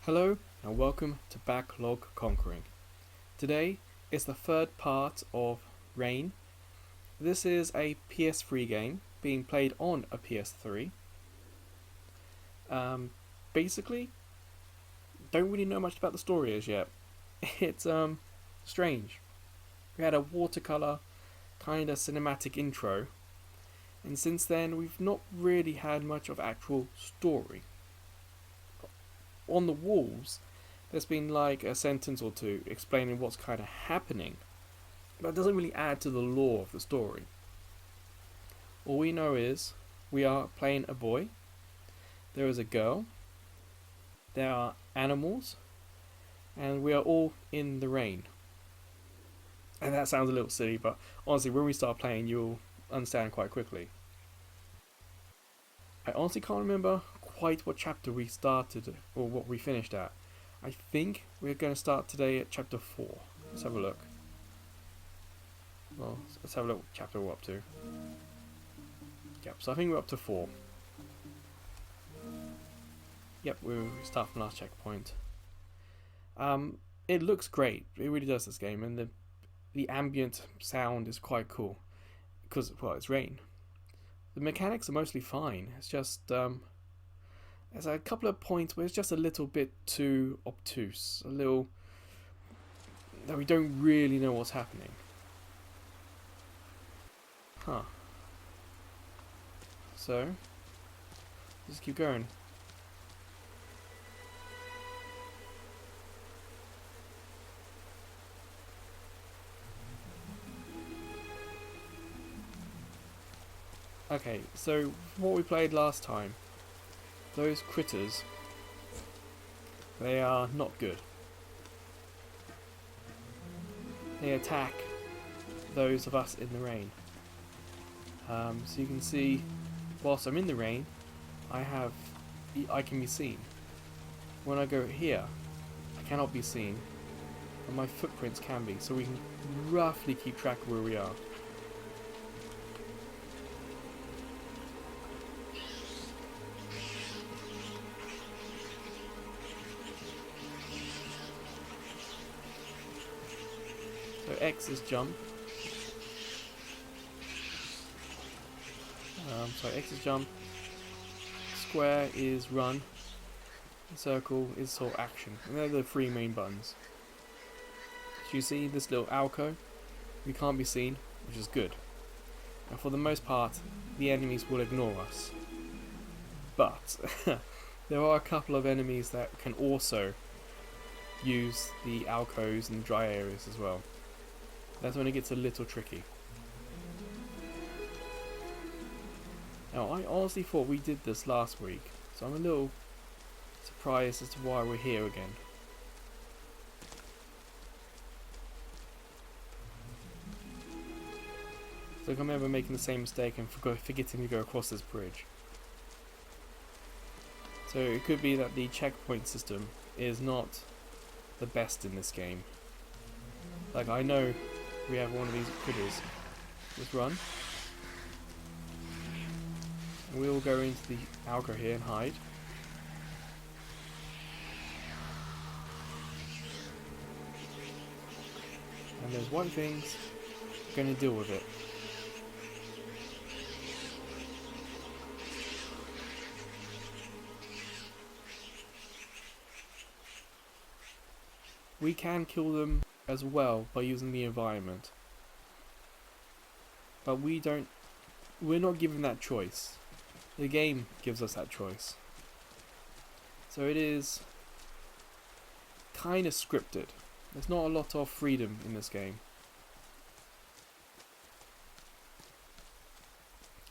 Hello and welcome to Backlog Conquering. Today is the third part of Rain. This is a PS3 game being played on a PS3. Basically, don't really know much about the story as yet. It's strange. We had a watercolor kind of cinematic intro, and since then we've not really had much of actual story. On the walls, there's been like a sentence or two explaining what's kind of happening, but it doesn't really add to the lore of the story. All we know is we are playing a boy, there is a girl, there are animals, and we are all in the rain. And that sounds a little silly, but honestly, when we start playing, you'll understand quite quickly. I honestly can't remember quite what chapter we started or what we finished at. I think we're going to start today at chapter 4. Let's have a look. Well, let's have a look what chapter we're up to. Yep, so I think we're up to 4. Yep, we start from last checkpoint. It looks great. It really does, this game, and the ambient sound is quite cool because, well, it's rain. The mechanics are mostly fine. It's just there's a couple of points where it's just a little bit too obtuse, a little that we don't really know what's happening. Huh. So, just keep going. Okay, so what we played last time, those critters, they are not good. They attack those of us in the rain. So you can see, whilst I'm in the rain, I can be seen. When I go here, I cannot be seen, but my footprints can be, so we can roughly keep track of where we are. So X is jump. X is jump. Square is run. Circle is sort of action. And they're the three main buttons. So you see this little alcove? We can't be seen, which is good. And for the most part, the enemies will ignore us. But there are a couple of enemies that can also use the alcoves and the dry areas as well. That's when it gets a little tricky. Now, I honestly thought we did this last week, so I'm a little surprised as to why we're here again. So I remember making the same mistake and forgetting to go across this bridge. So it could be that the checkpoint system is not the best in this game. Like, I know we have one of these critters. Just run. And we'll go into the alcove here and hide. And there's white things. We're going to deal with it. We can kill them as well by using the environment. But we're not given that choice. The game gives us that choice. So it is kind of scripted. There's not a lot of freedom in this game.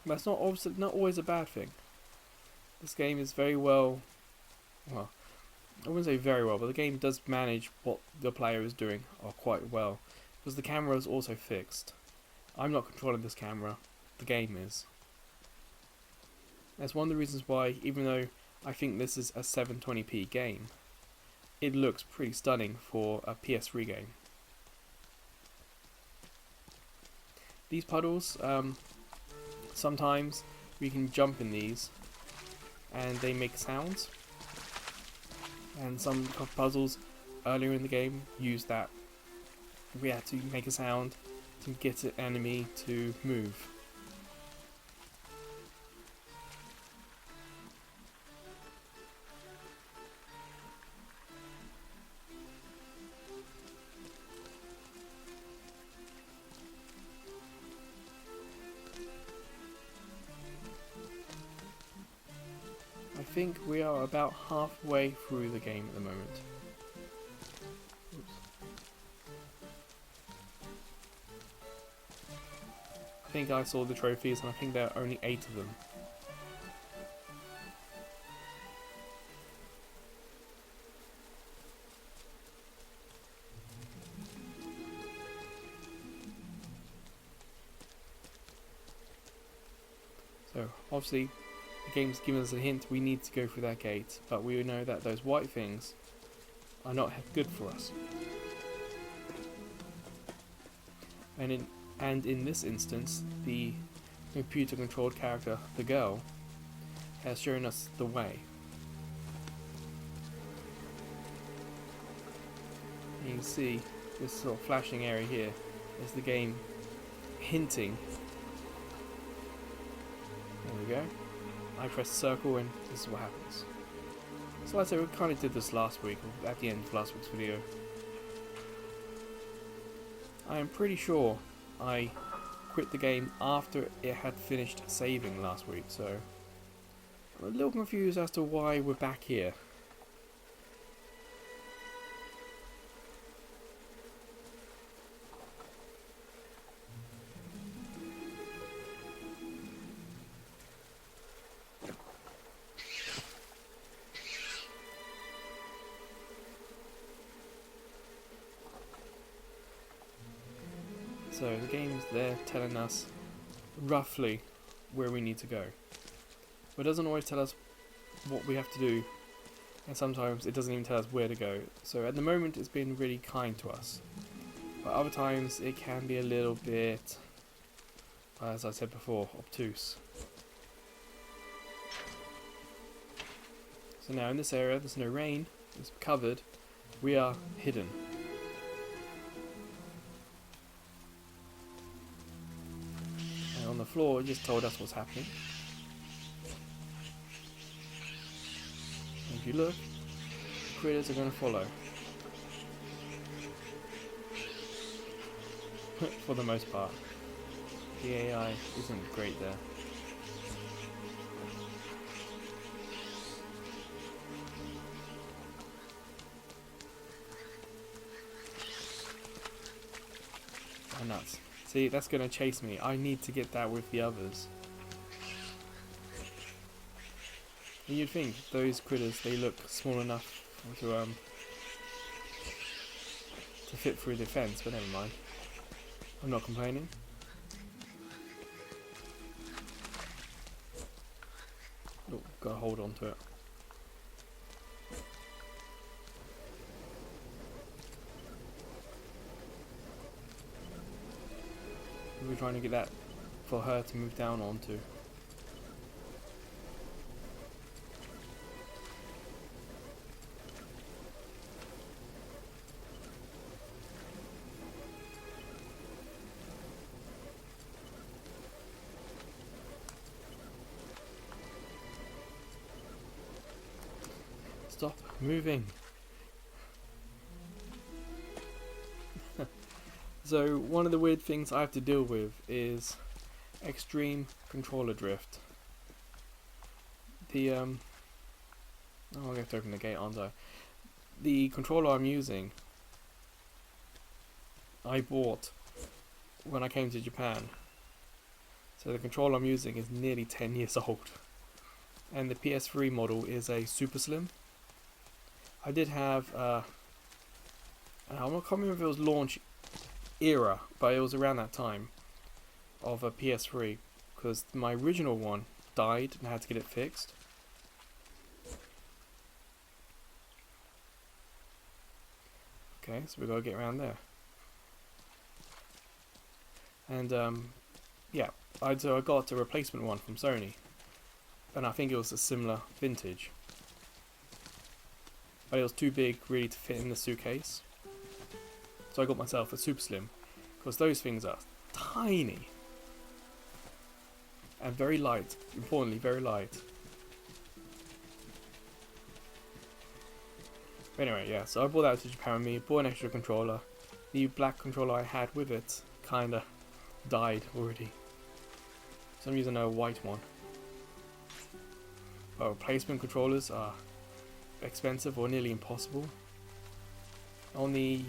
That's not always a bad thing. This game is very well, I wouldn't say very well, but the game does manage what the player is doing quite well. Because the camera is also fixed. I'm not controlling this camera, the game is. That's one of the reasons why, even though I think this is a 720p game, it looks pretty stunning for a PS3 game. These puddles, sometimes we can jump in these and they make sounds. and some puzzles earlier in the game used that. We had to make a sound to get an enemy to move. I think we are about halfway through the game at the moment. Oops. I think I saw the trophies and I think there are only 8 of them. So obviously the game's given us a hint we need to go through that gate, but we know that those white things are not good for us. And in this instance, the computer controlled character, the girl, has shown us the way. You can see this sort of flashing area here is the game hinting. There we go. I press circle and this is what happens. So like I said, we kind of did this last week, or at the end of last week's video. I am pretty sure I quit the game after it had finished saving last week, so I'm a little confused as to why we're back here. So the game's there telling us roughly where we need to go. But it doesn't always tell us what we have to do, and sometimes it doesn't even tell us where to go. So at the moment it's been really kind to us. But other times it can be a little bit, as I said before, obtuse. So now in this area there's no rain, it's covered, we are hidden. On the floor, it just told us what's happening. And if you look, the critters are going to follow. For the most part. The AI isn't great there. Oh, nuts. See, that's going to chase me. I need to get that with the others. And you'd think those critters, they look small enough to fit through the fence, but never mind. I'm not complaining. Oh, gotta hold on to it. We're trying to get that for her to move down onto. Stop moving. So one of the weird things I have to deal with is extreme controller drift. The oh, I'm gonna have to open the gate, aren't I? The controller I'm using, I bought when I came to Japan. So the controller I'm using is nearly 10 years old, and the PS3 model is a super slim. I did have I can't remember if it was launch era, but it was around that time of a PS3, because my original one died and I had to get it fixed. Okay, so we gotta get around there. And yeah, I got a replacement one from Sony, and I think it was a similar vintage. but it was too big really to fit in the suitcase. So I got myself a super slim, because those things are tiny and very light. Importantly, very light. But anyway, yeah, so I brought that to Japan with me, bought an extra controller. The black controller I had with it kinda died already. So I'm using a white one. But replacement controllers are expensive or nearly impossible. On the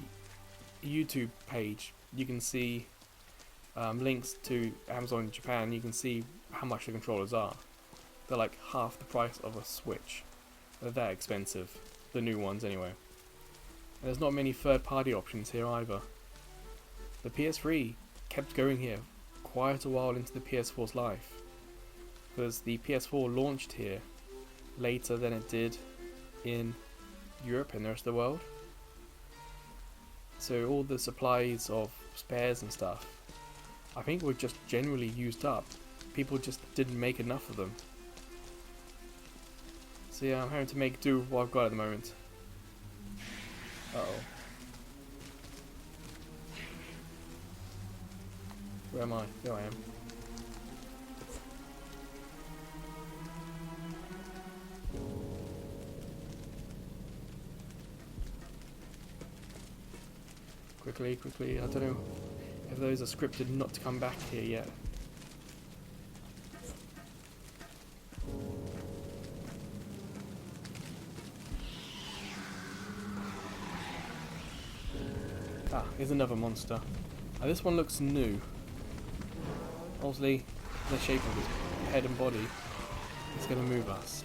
YouTube page you can see links to Amazon in Japan. You can see how much the controllers are. They're like half the price of a Switch. They're that expensive, the new ones anyway. And there's not many third-party options here either. The PS3 kept going here quite a while into the PS4's life, because the PS4 launched here later than it did in Europe and the rest of the world. So all the supplies of spares and stuff, I think, were just generally used up. People just didn't make enough of them. So yeah, I'm having to make do with what I've got at the moment. Uh-oh. Where am I? There I am. Quickly, quickly. I don't know if those are scripted not to come back here yet. Ah, here's another monster. Now this one looks new. Obviously, the shape of his head and body is going to move us.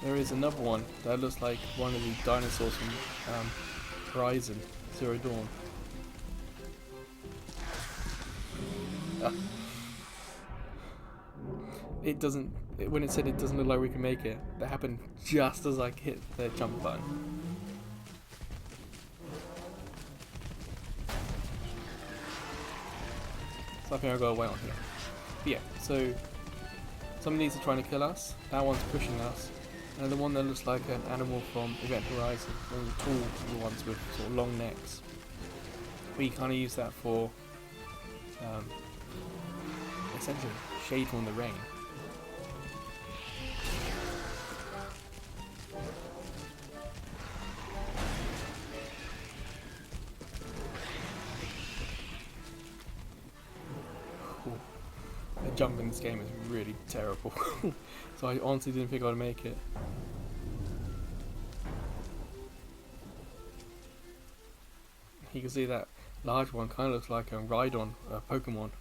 There is another one that looks like one of the dinosaurs from Horizon Zero Dawn. Ah. It doesn't. When it said it doesn't look like we can make it, that happened just as I hit the jump button. So I think I'll go away on here. But yeah, so some of these are trying to kill us. That one's pushing us. And the one that looks like an animal from Event Horizon, one of the tall ones with sort of long necks. We kind of use that for essentially shade from the rain. The jump in this game is really terrible. So I honestly didn't think I'd make it. You can see that large one kind of looks like a Rhydon, a Pokemon.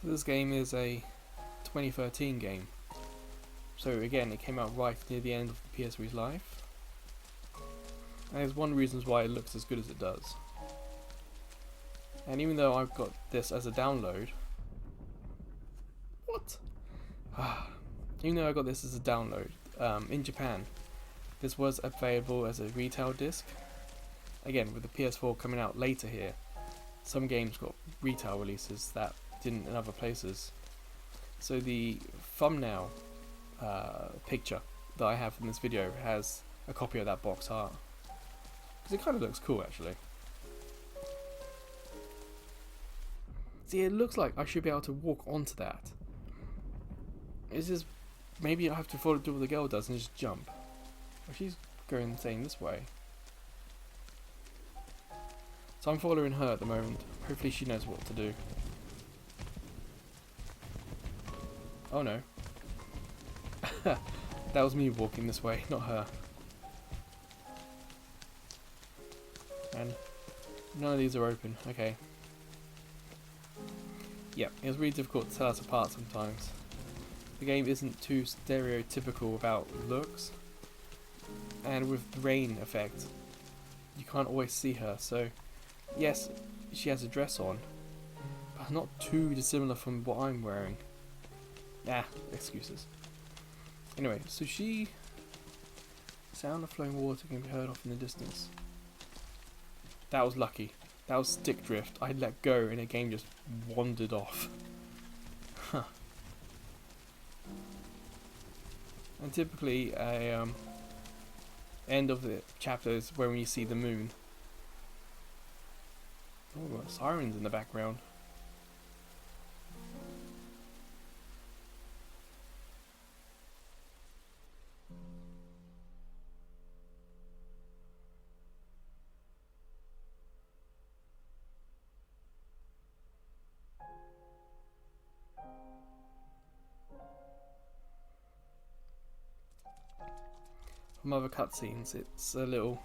This game is a 2013 game. So again, it came out right near the end of the PS3's life. And there's one reason why it looks as good as it does. And even though I've got this as a download... What? Even though I got this as a download, in Japan, this was available as a retail disc. Again, with the PS4 coming out later here, some games got retail releases that didn't in other places. So the thumbnail picture that I have in this video has a copy of that box art. Because it kind of looks cool actually. See, it looks like I should be able to walk onto that. It's just, maybe I have to follow do what the girl does and just jump. Well, she's going insane this way. So I'm following her at the moment. Hopefully she knows what to do. Oh no. That was me walking this way, not her. And none of these are open. Okay. Yeah, it was really difficult to tell us apart sometimes. The game isn't too stereotypical about looks, and with the rain effect, you can't always see her, so yes, she has a dress on, but not too dissimilar from what I'm wearing. Excuses. Anyway, so sound of flowing water can be heard off in the distance. That was lucky. That was stick drift. I let go and the game just wandered off. Huh. And typically, a end of the chapter is when we see the moon. Oh, sirens in the background. From other cutscenes, it's a little.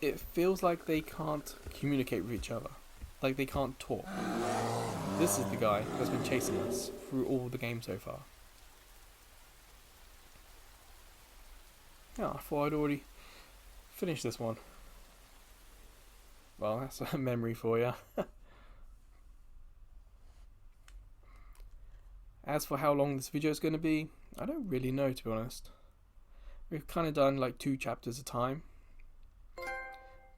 It feels like they can't communicate with each other, like they can't talk. This is the guy that's been chasing us through all the game so far. Yeah, I thought I'd already finished this one. Well, that's a memory for you. As for how long this video is going to be, I don't really know, to be honest. We've kind of done like 2 chapters a time,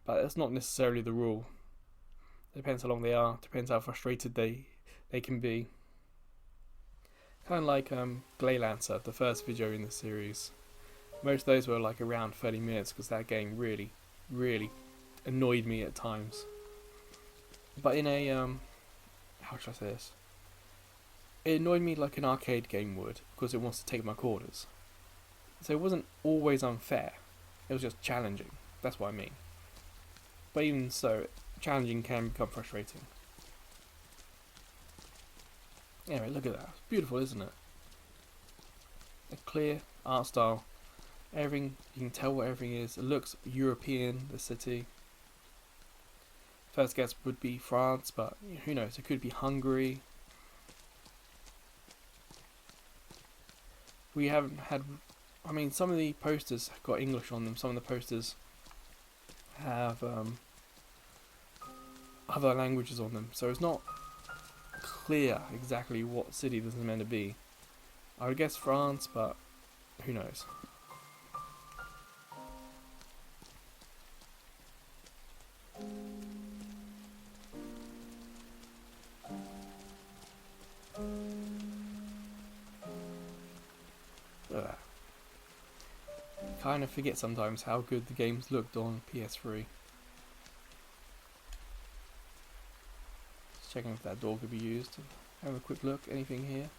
but that's not necessarily the rule. It depends how long they are, depends how frustrated they can be. Kind of like Glaylancer, the first video in the series. Most of those were like around 30 minutes because that game really, really annoyed me at times. But in a, how should I say this? It annoyed me like an arcade game would, because it wants to take my quarters. So it wasn't always unfair, it was just challenging, that's what I mean. But even so, challenging can become frustrating. Anyway, look at that, it's beautiful, isn't it? A clear art style, everything, you can tell what everything is, it looks European, the city. First guess would be France, but who knows, it could be Hungary. We haven't had, I mean, some of the posters have got English on them, some of the posters have other languages on them, so it's not clear exactly what city this is meant to be. I would guess France, but who knows. Kind of forget sometimes how good the games looked on PS3. Just checking if that door could be used. Have a quick look. Anything here?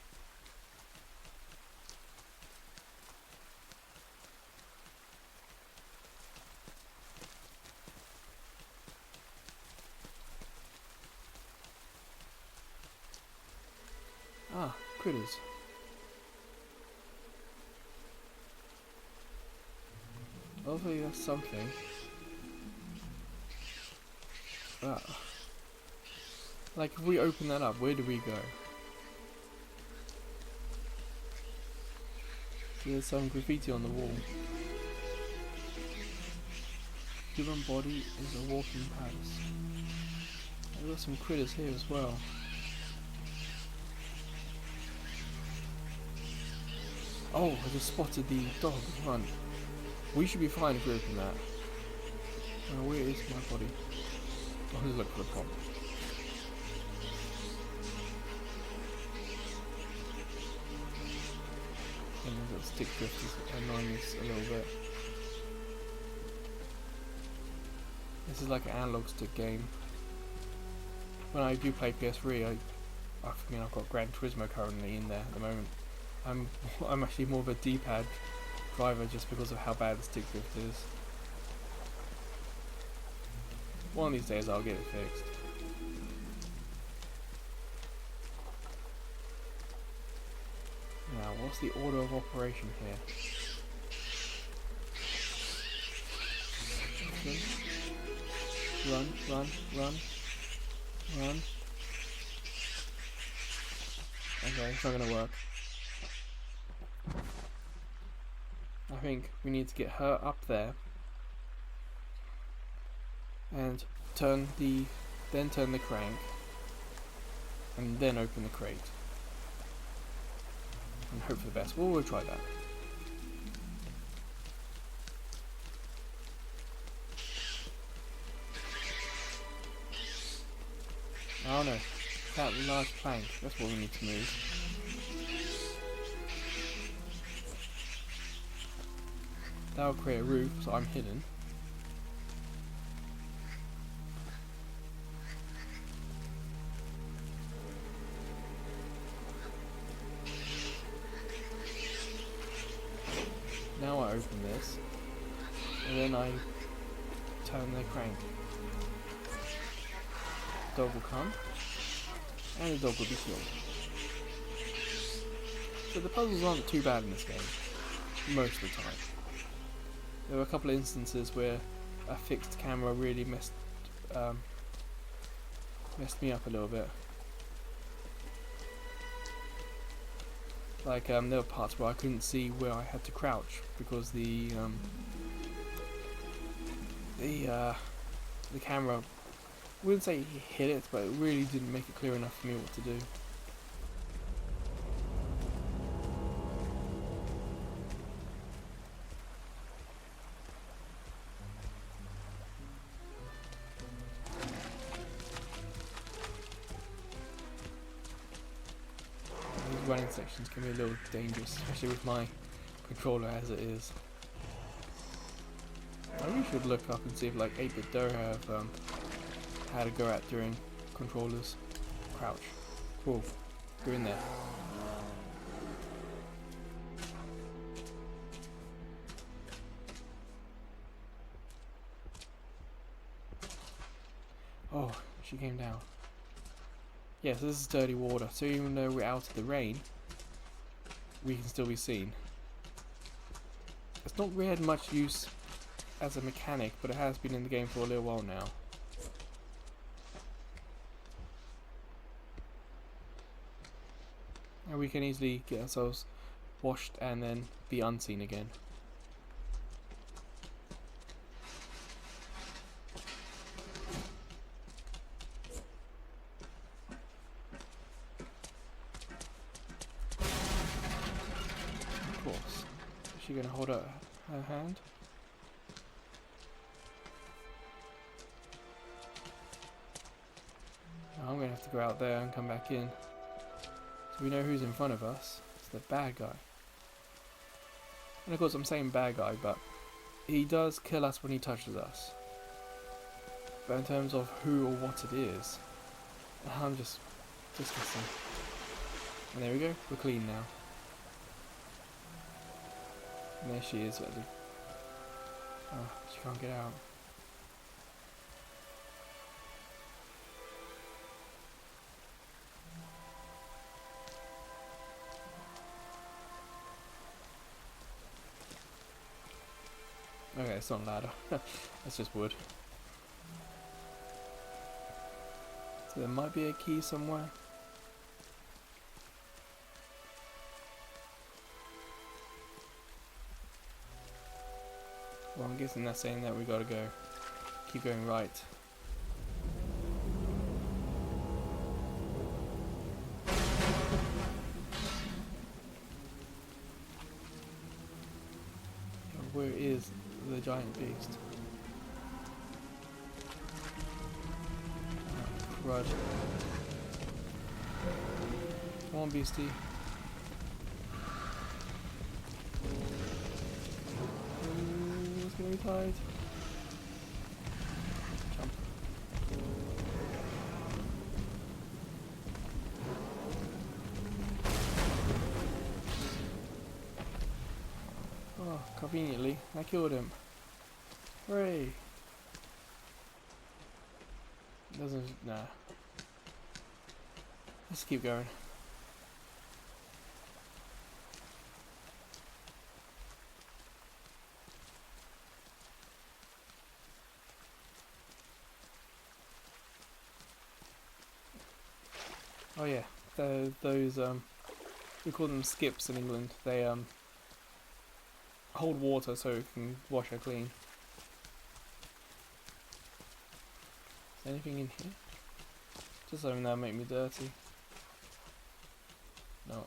Ah, critters. Hopefully that's something. Ah. Like if we open that up, where do we go? There's some graffiti on the wall. Human body is a walking palace. I've got some critters here as well. Oh, I just spotted the dog in front. We should be fine if we open that. Where is my body? I'll just look for the problem. And the stick drift is annoying us a little bit. This is like an analog stick game. When I do play PS3, I mean I've got Gran Turismo currently in there at the moment. I'm actually more of a D-pad driver just because of how bad the stick drift is. One of these days I'll get it fixed. Now, what's the order of operation here? Run, run, run, run. Okay, it's not gonna work. I think we need to get her up there and turn the crank and then open the crate and hope for the best. We'll try that. Oh no, that large plank, that's what we need to move. That'll create a roof, so I'm hidden. Now I open this, and then I turn the crank. The dog will come, and the dog will be killed. So the puzzles aren't too bad in this game, most of the time. There were a couple of instances where a fixed camera really messed me up a little bit. Like there were parts where I couldn't see where I had to crouch because the camera, I wouldn't say hit it, but it really didn't make it clear enough for me what to do. These running sections can be a little dangerous, especially with my controller as it is. I really should look up and see if like 8-bit Do have how to go at during controllers. Crouch. Cool. Go in there. Oh, she came down. Yes, this is dirty water, so even though we're out of the rain, we can still be seen. It's not really had much use as a mechanic, but it has been in the game for a little while now. And we can easily get ourselves washed and then be unseen again. Of course. Is she going to hold up her hand? I'm going to have to go out there and come back in. So we know who's in front of us. It's the bad guy. And of course I'm saying bad guy, but he does kill us when he touches us. But in terms of who or what it is, I'm just guessing. And there we go, we're clean now. And there she is. Oh, she can't get out. Okay, it's not a ladder. That's just wood. So there might be a key somewhere. Well, I'm guessing that's saying that we gotta go. Keep going right. Where is the giant beast? Oh, crud. Come on, beastie. Ooh, it's gonna be tight. Jump. Oh, conveniently, I killed him. Hooray! Doesn't, nah. Let's keep going. Oh yeah, those we call them skips in England. They hold water so it can wash her clean. Is there anything in here? Just something that'll make me dirty. No.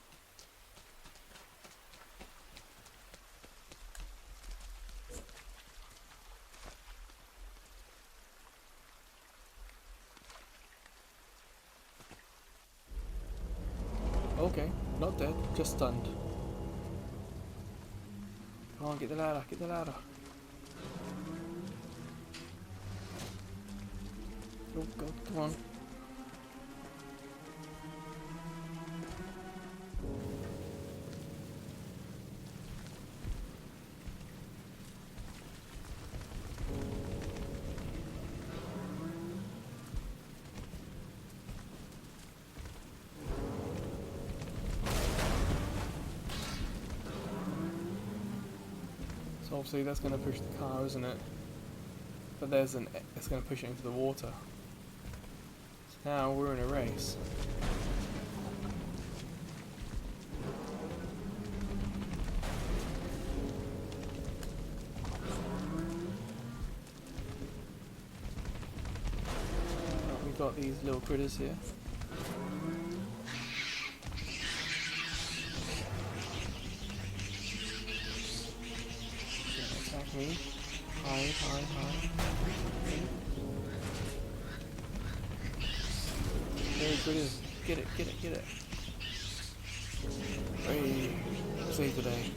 Okay, not dead, just stunned. Come on, get the ladder, get the ladder. Oh god, come on. So obviously that's going to push the car, isn't it? But it's going to push it into the water. So now we're in a race. We've got these little critters here. Attack me. Hide. There it is. Get it. Hey, save the day.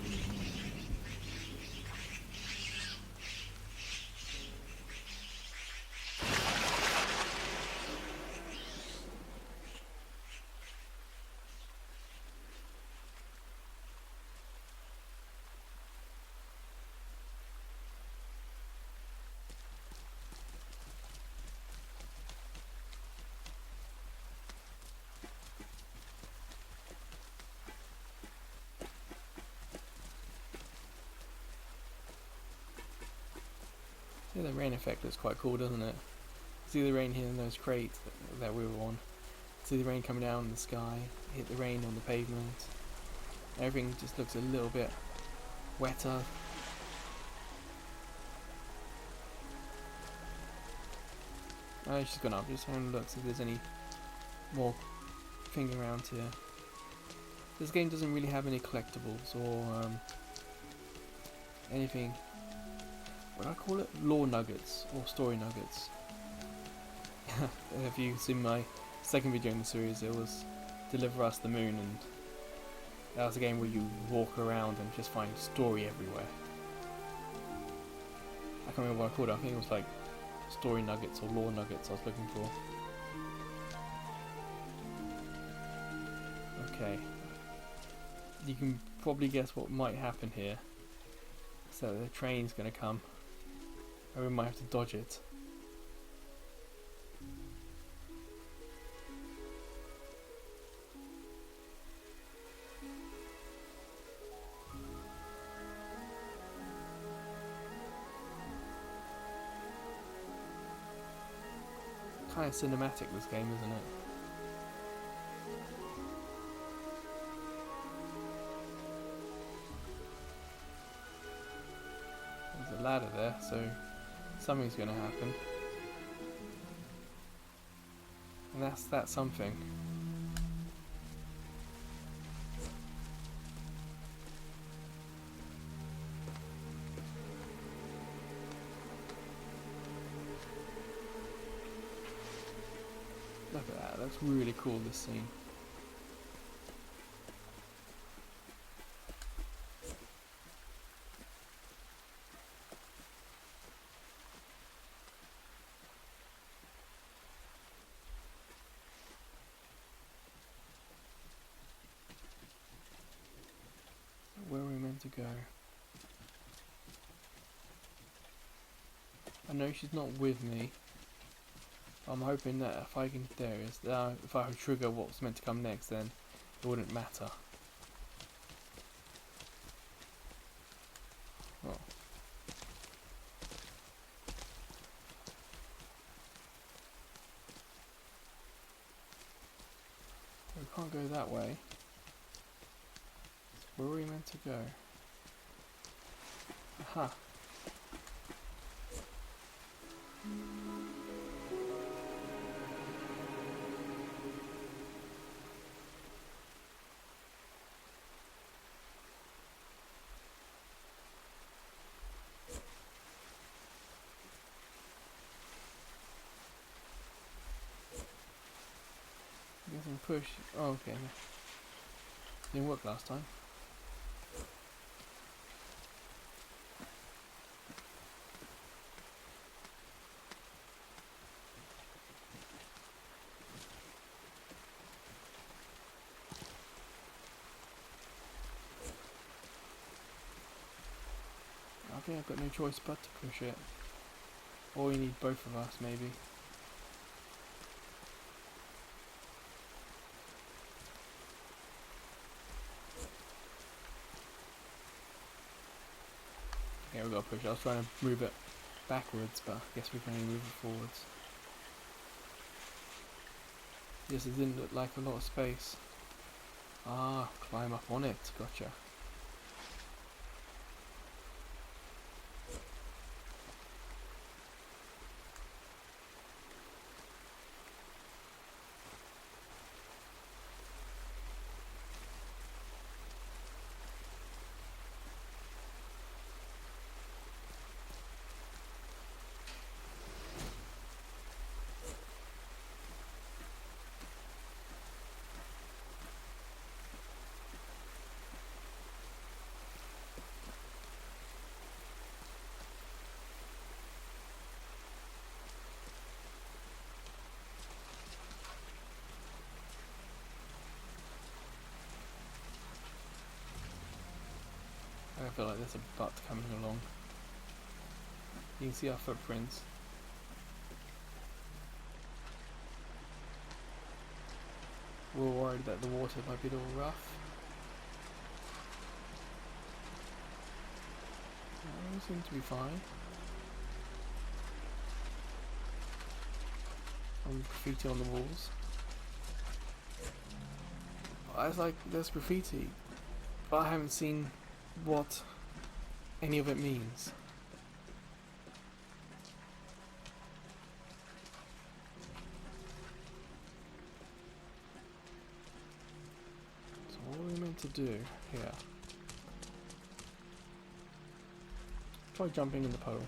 Yeah, the rain effect looks quite cool, doesn't it? See the rain here in those crates that we were on. See the rain coming down in the sky, hit the rain on the pavement. Everything just looks a little bit wetter. Oh, she's gone up. Just having a look, see if there's any more thing around here. This game doesn't really have any collectibles or anything. What do I call it? Lore nuggets or story nuggets. If you've seen my second video in the series, it was Deliver Us the Moon, and that was a game where you walk around and just find story everywhere. I can't remember what I called it. I think it was like story nuggets or lore nuggets I was looking for. Okay. You can probably guess what might happen here. So the train's gonna come. And we might have to dodge it. Kind of cinematic, this game, isn't it? There's a ladder there, so something's going to happen. And that's that something. Look at that, that's really cool, this scene. Where are we meant to go? I know she's not with me. I'm hoping that if I can, there it is. If I could trigger what's meant to come next, then it wouldn't matter. Well. We can't go that way. Where are we meant to go? Aha. Getting push. Oh, okay. Didn't work last time. Okay, I've got no choice but to push it. Or we need both of us, maybe. Okay, we've got to push it. I was trying to move it backwards, but I guess we can only move it forwards. Yes, it didn't look like a lot of space. Ah, climb up on it. Gotcha. I feel like there's a butt coming along. You can see our footprints. We're worried that the water might be a little rough. No, it seems to be fine. Some graffiti on the walls. I was like, there's graffiti, but I haven't seen what any of it means. So what are we meant to do here? Try jumping in the puddle.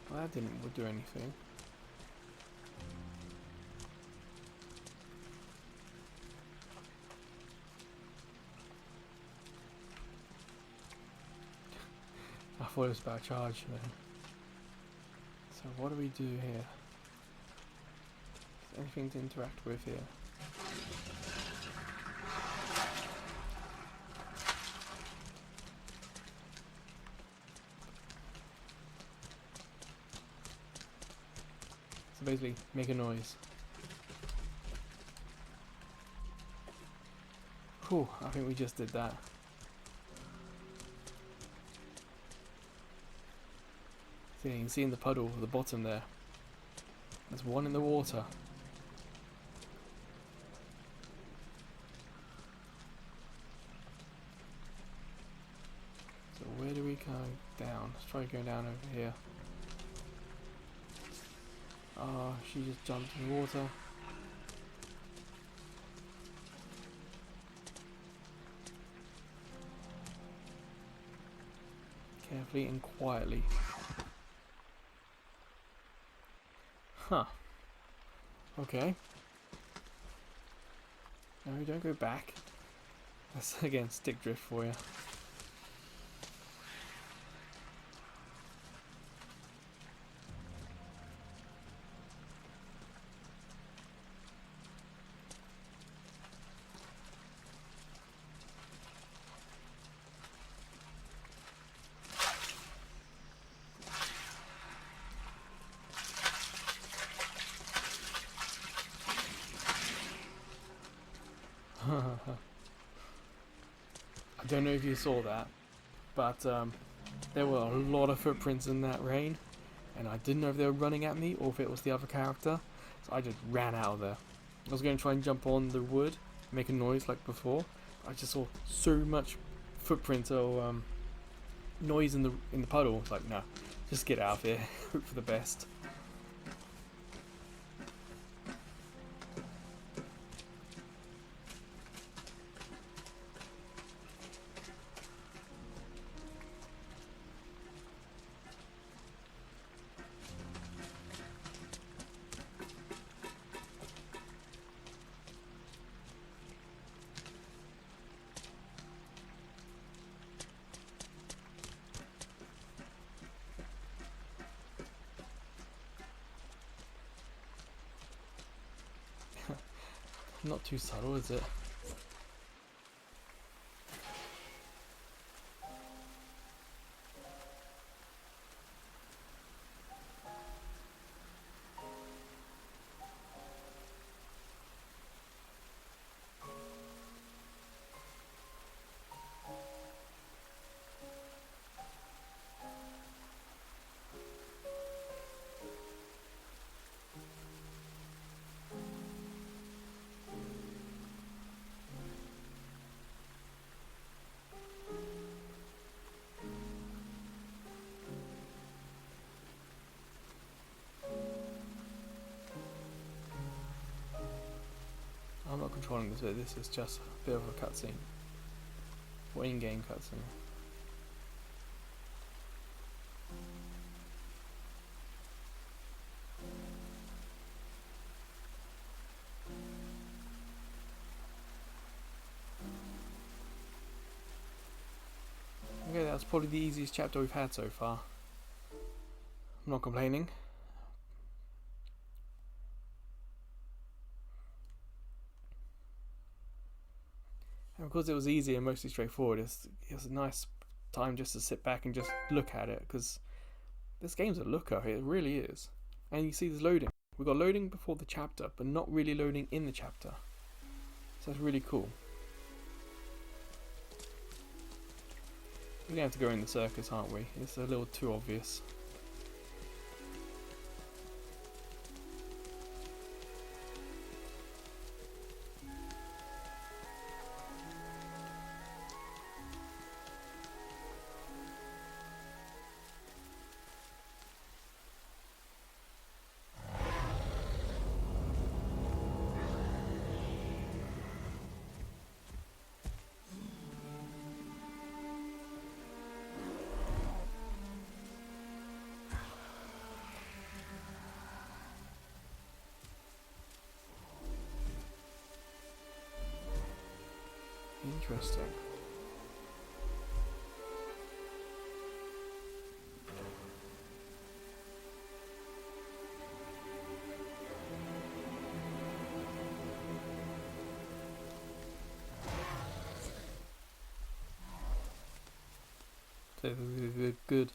Well, that didn't do anything. I thought it was about charge then. So what do we do here? Is there anything to interact with here? So basically, make a noise. Whew, I think we just did that. So you can see in the puddle at the bottom there, there's one in the water. So where do we go down? Let's try going down over here. Oh, she just jumped in the water. Carefully and quietly. Huh. Okay. No, don't go back. That's again stick drift for you. I don't know if you saw that, but there were a lot of footprints in that rain, and I didn't know if they were running at me or if it was the other character, so I just ran out of there. I was going to try and jump on the wood, make a noise like before. I just saw so much footprint or noise in the puddle. It's like, no, just get out of here. Hope for the best. Not too subtle, is it? I'm not controlling this bit, this is just a bit of a cutscene. Or in-game cutscene. Okay, that's probably the easiest chapter we've had so far. I'm not complaining. And because it was easy and mostly straightforward, it was a nice time just to sit back and just look at it, because this game's a looker, it really is. And you see there's loading. We've got loading before the chapter, but not really loading in the chapter. So that's really cool. We're going to have to go in the circus, aren't we? It's a little too obvious. Interesting. So the good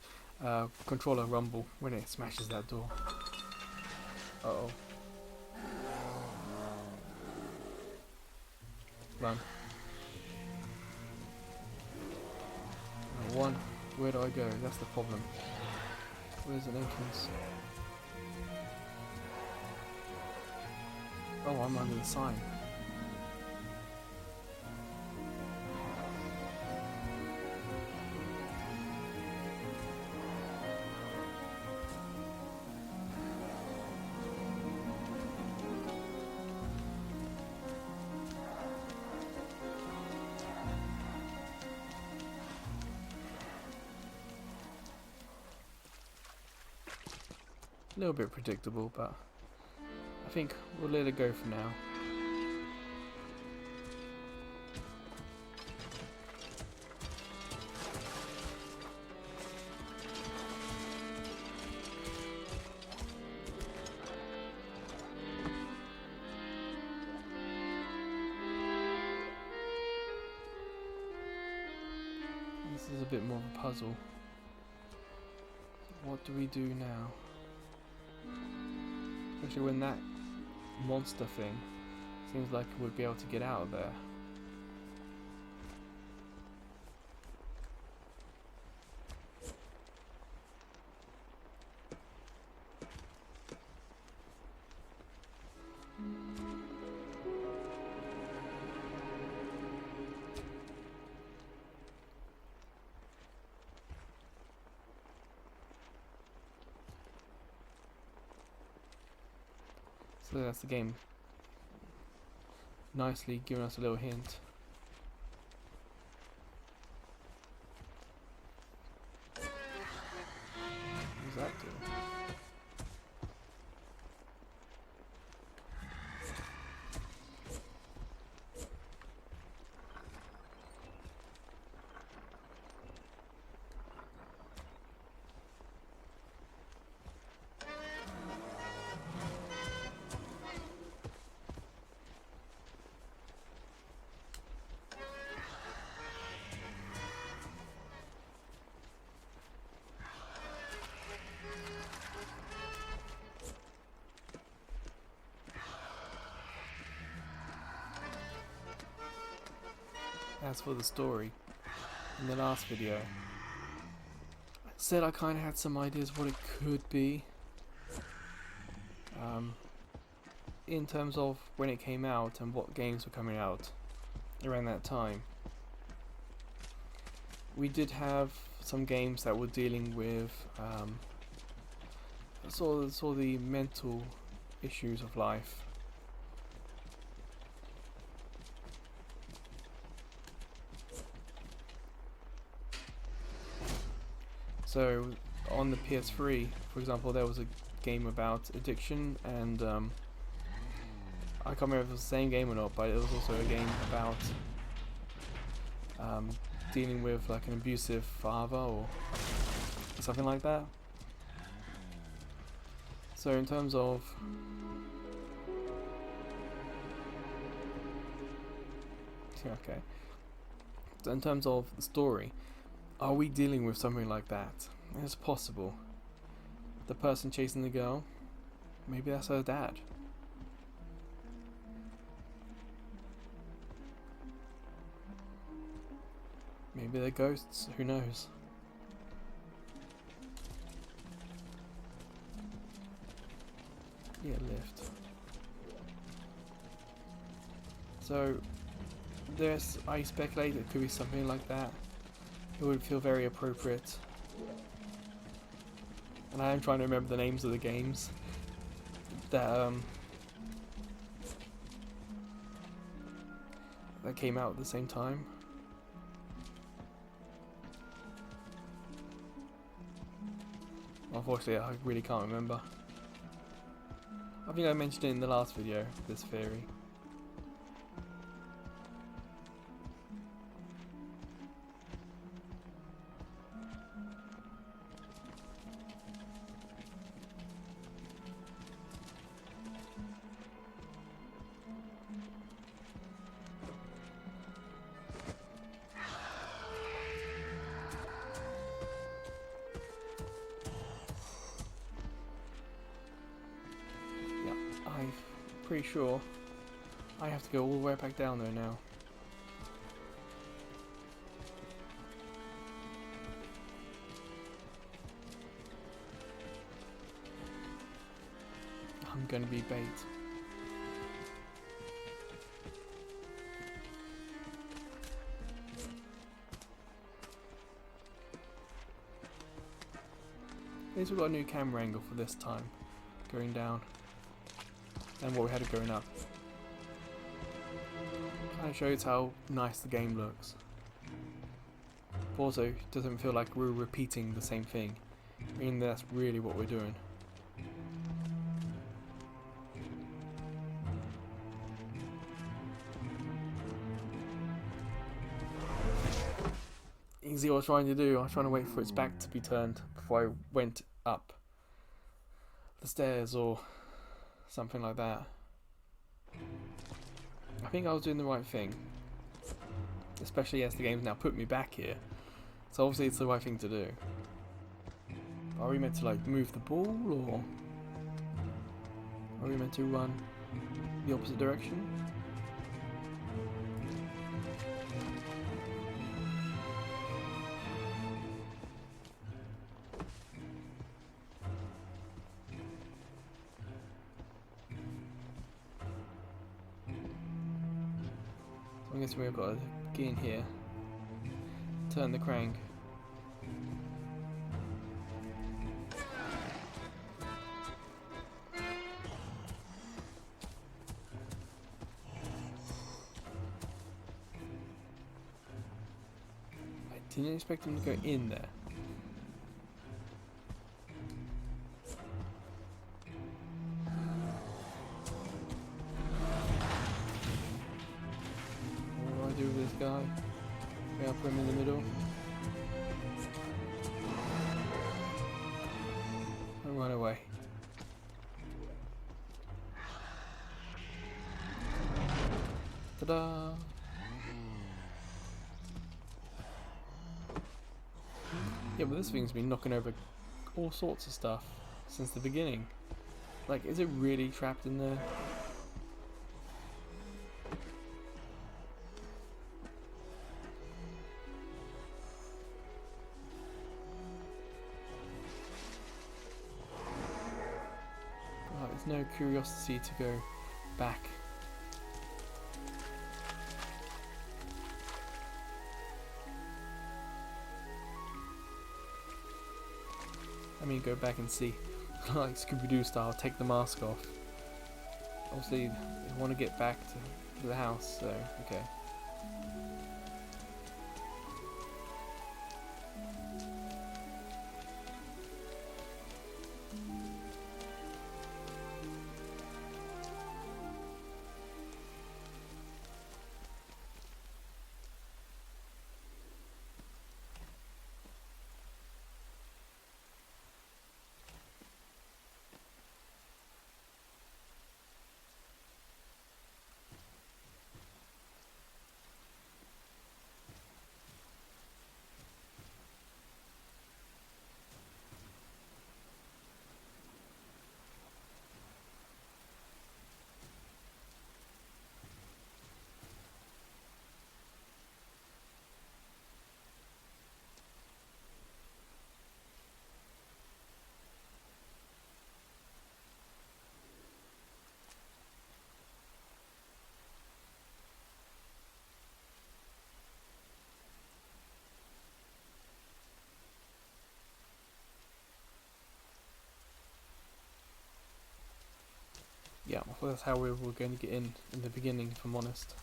controller rumble when it smashes that door. Uh-oh. Run. One. Where do I go? That's the problem. Where's an entrance? Oh, I'm under the sign. A little bit predictable, but I think we'll let it go for now. This is a bit more of a puzzle. What do we do now? Especially when that monster thing seems like it would be able to get out of there. So that's the game nicely giving us a little hint. What does that do? as for the story, in the last video, I said I kind of had some ideas what it could be. In terms of when it came out and what games were coming out around that time. We did have some games that were dealing with sort of the mental issues of life. So on the PS3, for example, there was a game about addiction, and I can't remember if it was the same game or not, but it was also a game about dealing with like an abusive father or something like that. So in terms of okay, so in terms of the story, are we dealing with something like that? It's possible. The person chasing the girl, maybe that's her dad. Maybe they're ghosts, who knows? Yeah, lift. So, I speculate it could be something like that. It would feel very appropriate. And I am trying to remember the names of the games that that came out at the same time. Unfortunately, I really can't remember. I think I mentioned it in the last video, this theory. I'm pretty sure I have to go all the way back down there now. I'm gonna be bait. At least we've got a new camera angle for this time, going down, and what we had going up. Kind of shows how nice the game looks. But also, it doesn't feel like we're repeating the same thing, meaning that's really what we're doing. You can see what I was trying to do. I was trying to wait for its back to be turned before I went up the stairs or something like that. I think I was doing the right thing, especially as the game's now put me back here, so obviously it's the right thing to do. Are we meant to like move the ball, or are we meant to run the opposite direction? I guess we've got to get in here, turn the crank. I didn't expect him to go in there. Do with this guy. Maybe I'll put him in the middle. And run away. Ta-da! Yeah, but this thing's been knocking over all sorts of stuff since the beginning. Like, is it really trapped in there? There's no curiosity to go back. I mean, go back and see, like Scooby-Doo style, take the mask off. Obviously, they want to get back to the house, so okay. Yeah, well, that's how we were going to get in the beginning, if I'm honest.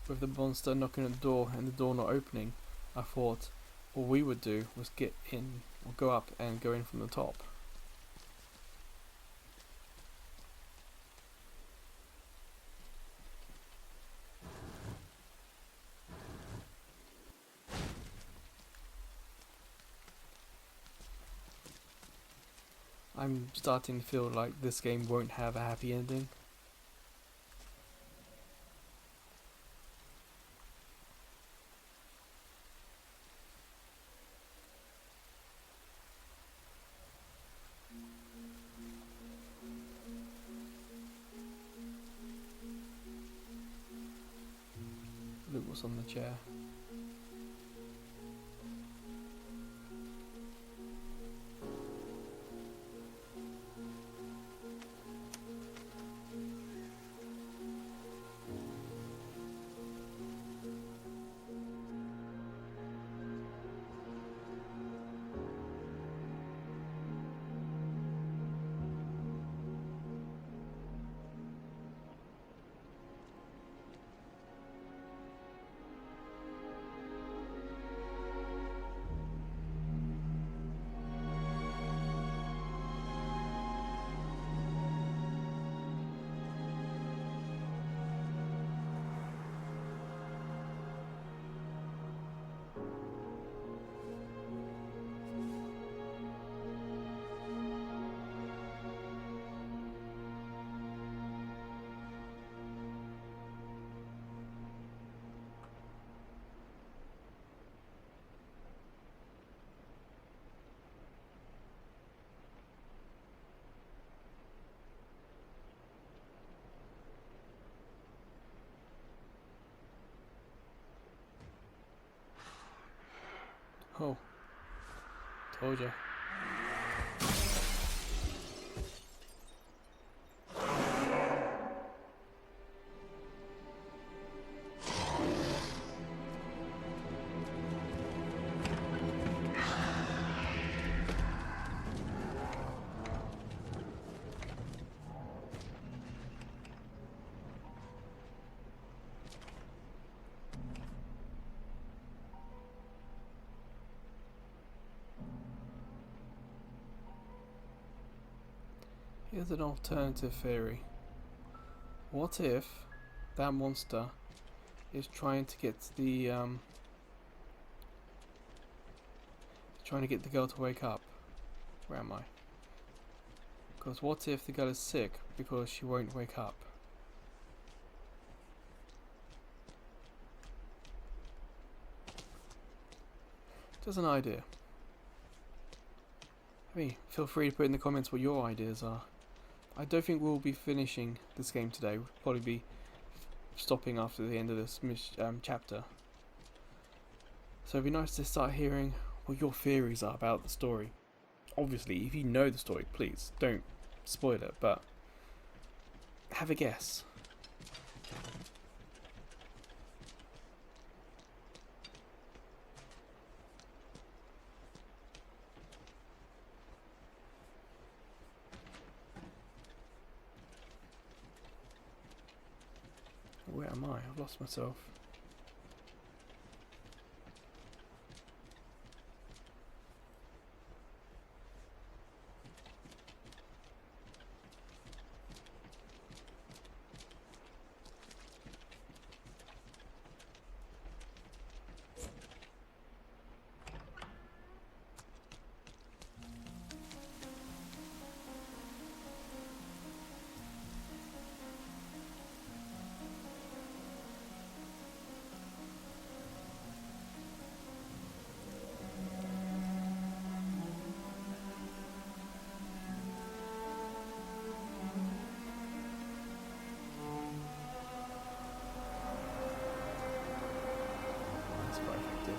With the monster knocking at the door and the door not opening, I thought all we would do was get in, or go up and go in from the top. I'm starting to feel like this game won't have a happy ending. Luke was on the chair. Oh, told you. Here's an alternative theory. What if that monster is trying to get the girl to wake up? Where am I? Because what if the girl is sick because she won't wake up? Just an idea. I mean, feel free to put in the comments what your ideas are. I don't think we'll be finishing this game today. We'll probably be stopping after the end of this chapter. So it'd be nice to start hearing what your theories are about the story. Obviously, if you know the story, please don't spoil it, but have a guess. Where am I? I've lost myself. That's quite effective.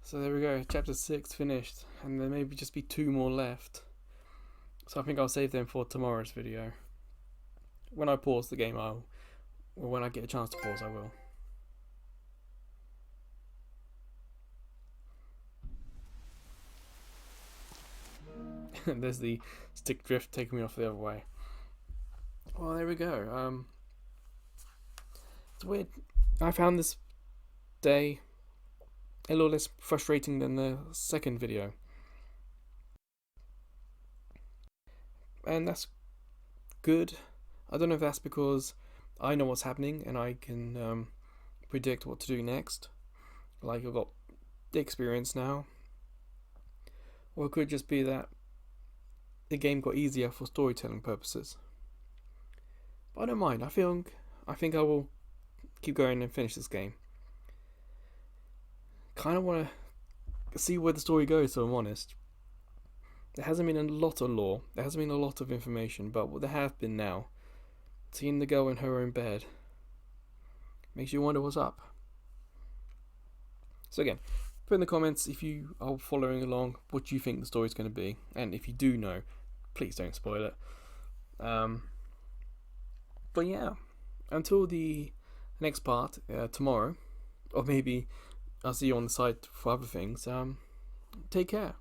So there we go, chapter 6 finished, and there may just be 2 more left. So I think I'll save them for tomorrow's video. When I pause the game, or when I get a chance to pause, I will. There's the stick drift taking me off the other way. Well, there we go. It's weird. I found this day a little less frustrating than the second video, and that's good. I don't know if that's because I know what's happening and I can predict what to do next, like I've got the experience now, or it could just be that the game got easier for storytelling purposes. But I don't mind. I think I will keep going and finish this game. Kind of want to see where the story goes, so I'm honest. There hasn't been a lot of lore, there hasn't been a lot of information, but what there have been now, seeing the girl in her own bed, makes you wonder what's up. So again, put in the comments if you are following along what you think the story's going to be, and if you do know, please don't spoil it. But yeah, until the next part, tomorrow, or maybe I'll see you on the site for other things, take care.